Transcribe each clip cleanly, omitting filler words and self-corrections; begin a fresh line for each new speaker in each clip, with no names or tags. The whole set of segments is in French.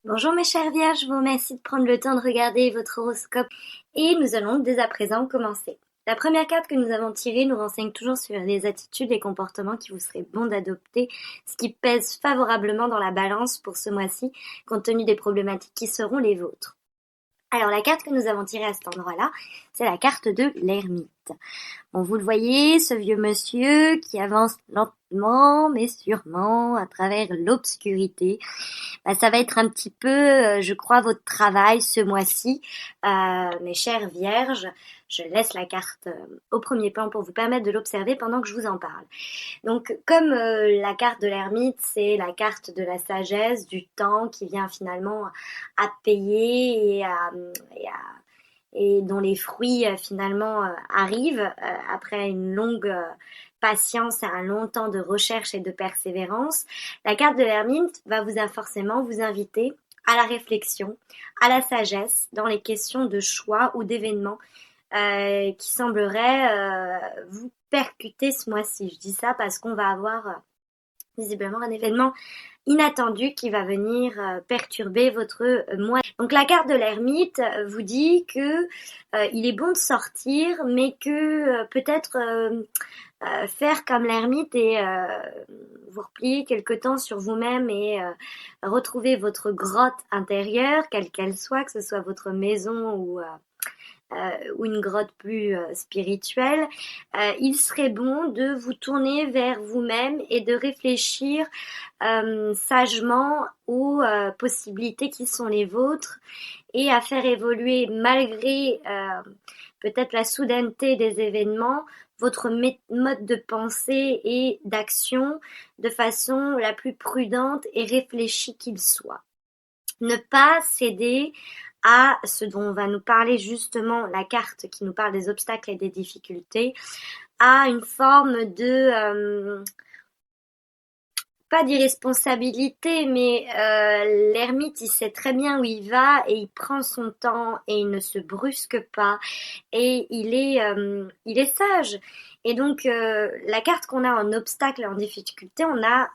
Bonjour mes chers vierges, je vous remercie de prendre le temps de regarder votre horoscope et nous allons dès à présent commencer. La première carte que nous avons tirée nous renseigne toujours sur les attitudes et comportements qui vous seraient bons d'adopter, ce qui pèse favorablement dans la balance pour ce mois-ci, compte tenu des problématiques qui seront les vôtres. Alors la carte que nous avons tirée à cet endroit-là, c'est la carte de l'ermite. Bon, vous le voyez, ce vieux monsieur qui avance lentement mais sûrement à travers l'obscurité. Ça va être un petit peu, je crois, votre travail ce mois-ci, mes chères vierges. Je laisse la carte au premier plan pour vous permettre de l'observer pendant que je vous en parle. Donc, comme la carte de l'ermite, c'est la carte de la sagesse, du temps qui vient finalement à payer et dont les fruits finalement arrivent après une longue patience et un long temps de recherche et de persévérance. La carte de l'ermite va forcément vous inviter à la réflexion, à la sagesse dans les questions de choix ou d'événements qui sembleraient vous percuter ce mois-ci. Je dis ça parce qu'on va avoir visiblement un événement inattendu qui va venir perturber votre mois. Donc la carte de l'ermite vous dit que il est bon de sortir, mais que peut-être faire comme l'ermite et vous replier quelque temps sur vous-même et retrouver votre grotte intérieure, quelle qu'elle soit, que ce soit votre maison ou une grotte plus spirituelle, il serait bon de vous tourner vers vous-même et de réfléchir sagement aux possibilités qui sont les vôtres et à faire évoluer malgré peut-être la soudaineté des événements votre mode de pensée et d'action de façon la plus prudente et réfléchie qu'il soit. Ne pas céder à ce dont va nous parler justement la carte qui nous parle des obstacles et des difficultés, à une forme de pas d'irresponsabilité, mais l'ermite, il sait très bien où il va et il prend son temps et il ne se brusque pas et il est sage. Et donc, la carte qu'on a en obstacle et en difficulté, on a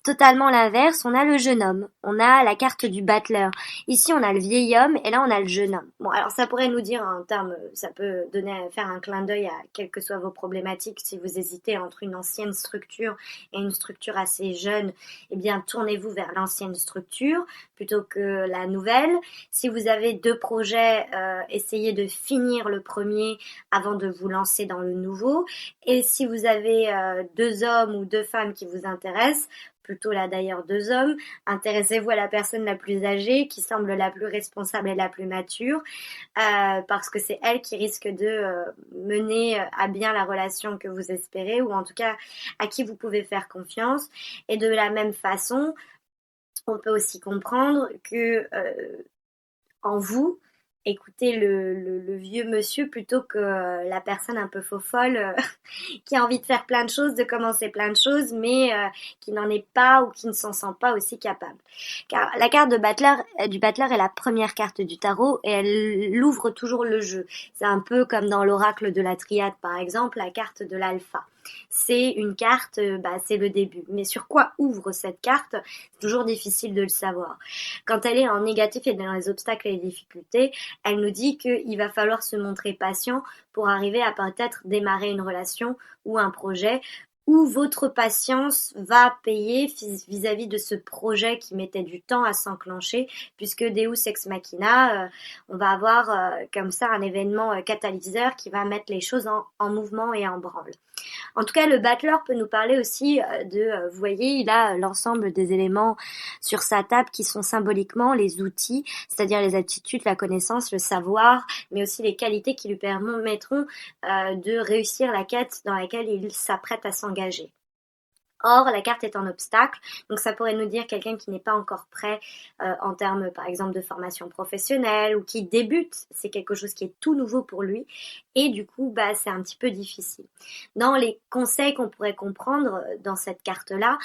totalement l'inverse, on a le jeune homme, on a la carte du battleur. Ici, on a le vieil homme et là, on a le jeune homme. Bon, alors ça pourrait nous dire en termes, ça peut faire un clin d'œil à quelles que soient vos problématiques. Si vous hésitez entre une ancienne structure et une structure assez jeune, eh bien, tournez-vous vers l'ancienne structure plutôt que la nouvelle. Si vous avez deux projets, essayez de finir le premier avant de vous lancer dans le nouveau. Et si vous avez deux hommes ou deux femmes qui vous intéressent, plutôt là d'ailleurs deux hommes, intéressez-vous à la personne la plus âgée qui semble la plus responsable et la plus mature parce que c'est elle qui risque de mener à bien la relation que vous espérez ou en tout cas à qui vous pouvez faire confiance. Et de la même façon, on peut aussi comprendre que en vous, écoutez le vieux monsieur plutôt que la personne un peu faux-folle qui a envie de faire plein de choses, de commencer plein de choses, mais qui n'en est pas ou qui ne s'en sent pas aussi capable. Car la carte de du Battler est la première carte du tarot et elle ouvre toujours le jeu. C'est un peu comme dans l'oracle de la triade par exemple, la carte de l'alpha. C'est une carte, c'est le début. Mais sur quoi ouvre cette carte? C'est toujours difficile de le savoir. Quand elle est en négatif et dans les obstacles et les difficultés, elle nous dit qu'il va falloir se montrer patient pour arriver à peut-être démarrer une relation ou un projet où votre patience va payer vis-à-vis de ce projet qui mettait du temps à s'enclencher, puisque Deus Ex Machina, on va avoir comme ça un événement catalyseur qui va mettre les choses en mouvement et en branle. En tout cas, le battleur peut nous parler aussi vous voyez, il a l'ensemble des éléments sur sa table qui sont symboliquement les outils, c'est-à-dire les aptitudes, la connaissance, le savoir, mais aussi les qualités qui lui permettront de réussir la quête dans laquelle il s'apprête à s'engager. Or, la carte est en obstacle, donc ça pourrait nous dire quelqu'un qui n'est pas encore prêt en termes, par exemple, de formation professionnelle ou qui débute. C'est quelque chose qui est tout nouveau pour lui et du coup, c'est un petit peu difficile. Dans les conseils qu'on pourrait comprendre dans cette carte-là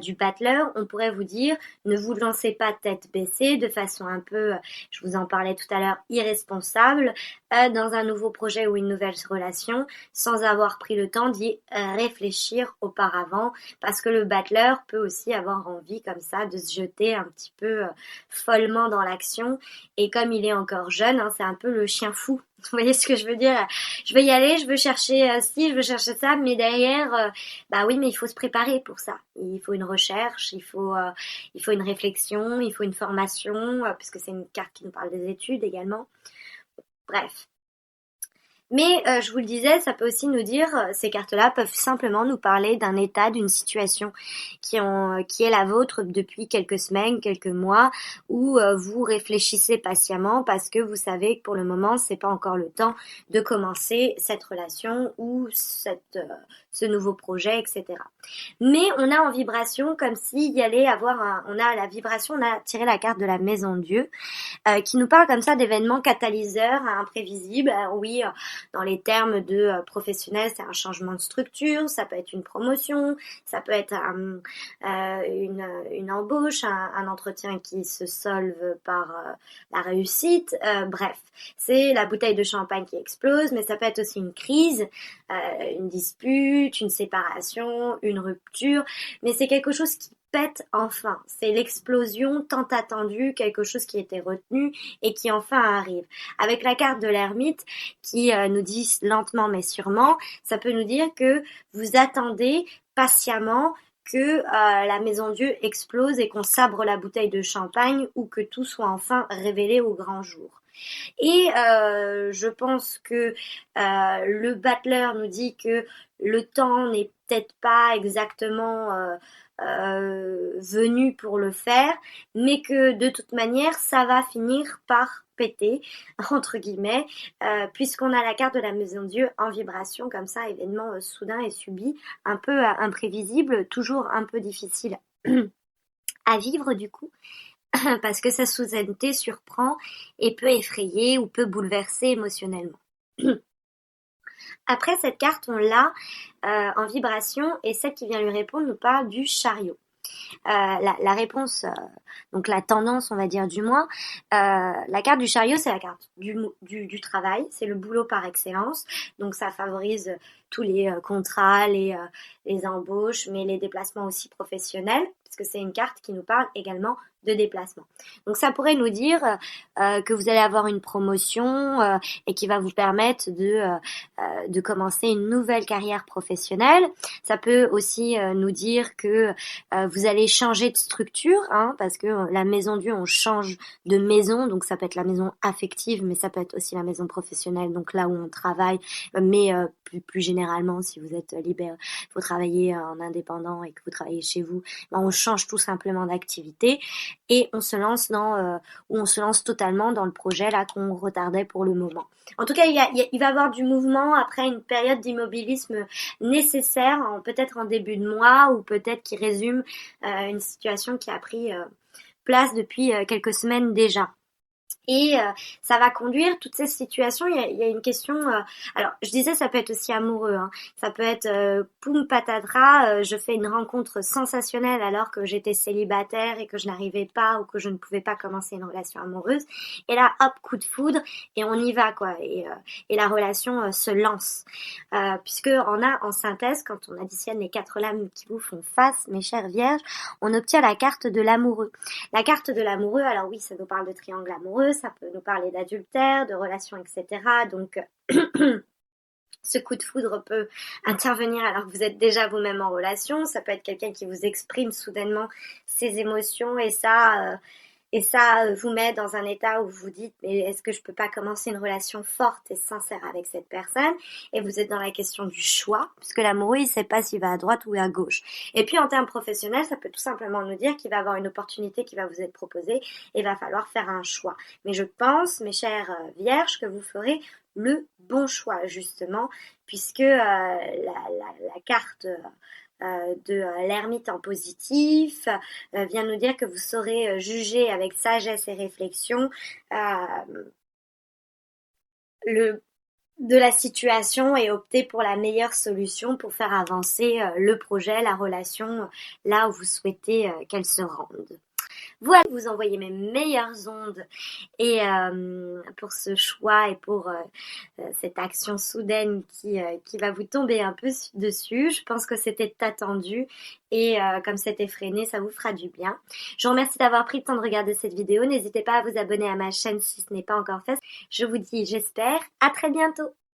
du battleur, on pourrait vous dire ne vous lancez pas tête baissée de façon un peu, je vous en parlais tout à l'heure, irresponsable dans un nouveau projet ou une nouvelle relation sans avoir pris le temps d'y réfléchir auparavant parce que le battleur peut aussi avoir envie comme ça de se jeter un petit peu follement dans l'action, et comme il est encore jeune, hein, c'est un peu le chien fou. Vous voyez ce que je veux dire? Je veux y aller, je veux chercher ci, je veux chercher ça, mais derrière, bah oui, mais il faut se préparer pour ça. Il faut une recherche, il faut une réflexion, il faut une formation, puisque c'est une carte qui nous parle des études également. Bref. Mais je vous le disais, ça peut aussi nous dire, ces cartes-là peuvent simplement nous parler d'un état, d'une situation qui est la vôtre depuis quelques semaines, quelques mois, où vous réfléchissez patiemment parce que vous savez que pour le moment, c'est pas encore le temps de commencer cette relation ou ce nouveau projet, etc. Mais on a en vibration comme s'il y allait avoir on a la vibration, on a tiré la carte de la maison Dieu, qui nous parle comme ça d'événements catalyseurs imprévisibles. Alors oui, dans les termes de professionnels, c'est un changement de structure, ça peut être une promotion, ça peut être une embauche, un entretien qui se solve par la réussite. Bref, c'est la bouteille de champagne qui explose, mais ça peut être aussi une crise, une dispute, une séparation, une rupture, mais c'est quelque chose qui pète enfin. C'est l'explosion tant attendue, quelque chose qui était retenu et qui enfin arrive. Avec la carte de l'ermite qui nous dit lentement mais sûrement, ça peut nous dire que vous attendez patiemment que la maison Dieu explose et qu'on sabre la bouteille de champagne ou que tout soit enfin révélé au grand jour. Et je pense que le battleur nous dit que le temps n'est peut-être pas exactement venu pour le faire, mais que de toute manière, ça va finir par péter, entre guillemets, puisqu'on a la carte de la maison Dieu en vibration, comme ça, événement soudain et subit, un peu imprévisible, toujours un peu difficile à vivre du coup, parce que sa soudaineté surprend et peut effrayer ou peut bouleverser émotionnellement. Après, cette carte, on l'a en vibration, et celle qui vient lui répondre nous parle du chariot. La réponse, donc la tendance, on va dire du moins, la carte du chariot, c'est la carte du travail, c'est le boulot par excellence, donc ça favorise tous les contrats, les embauches, mais les déplacements aussi professionnels, parce que c'est une carte qui nous parle également de déplacement. Donc ça pourrait nous dire que vous allez avoir une promotion et qui va vous permettre de commencer une nouvelle carrière professionnelle. Ça peut aussi nous dire que vous allez changer de structure, hein, parce que la maison Dieu, on change de maison, donc ça peut être la maison affective, mais ça peut être aussi la maison professionnelle, donc là où on travaille, mais plus généralement, si vous êtes libéré, vous travaillez en indépendant et que vous travaillez chez vous, ben on change tout simplement d'activité et on se lance on se lance totalement dans le projet là qu'on retardait pour le moment. En tout cas, il va y avoir du mouvement après une période d'immobilisme nécessaire, peut-être en début de mois, ou peut-être qui résume une situation qui a pris place depuis quelques semaines déjà. Et ça va conduire toutes ces situations. Il y a une question. Alors, je disais, ça peut être aussi amoureux. Hein. Ça peut être poum patatras. Je fais une rencontre sensationnelle alors que j'étais célibataire et que je n'arrivais pas ou que je ne pouvais pas commencer une relation amoureuse. Et là, hop, coup de foudre et on y va quoi. Et la relation se lance. Puisque on a en synthèse, quand on additionne les 4 lames qui vous font face, mes chères vierges, on obtient la carte de l'amoureux. La carte de l'amoureux. Alors oui, ça nous parle de triangle amoureux. Ça peut nous parler d'adultère, de relations, etc. Donc, ce coup de foudre peut intervenir alors que vous êtes déjà vous-même en relation. Ça peut être quelqu'un qui vous exprime soudainement ses émotions et ça vous met dans un état où vous vous dites mais est-ce que je peux pas commencer une relation forte et sincère avec cette personne? Et vous êtes dans la question du choix, puisque l'amoureux il sait pas s'il va à droite ou à gauche. Et puis en termes professionnels, ça peut tout simplement nous dire qu'il va avoir une opportunité qui va vous être proposée et il va falloir faire un choix. Mais je pense, mes chères vierges, que vous ferez le bon choix justement, puisque la carte de l'ermite en positif vient nous dire que vous saurez juger avec sagesse et réflexion de la situation et opter pour la meilleure solution pour faire avancer le projet, la relation là où vous souhaitez qu'elle se rende. Voilà, vous envoyez mes meilleures ondes et pour ce choix et pour cette action soudaine qui va vous tomber un peu dessus. Je pense que c'était attendu et comme c'est effréné, ça vous fera du bien. Je vous remercie d'avoir pris le temps de regarder cette vidéo. N'hésitez pas à vous abonner à ma chaîne si ce n'est pas encore fait. Je vous dis, j'espère, à très bientôt.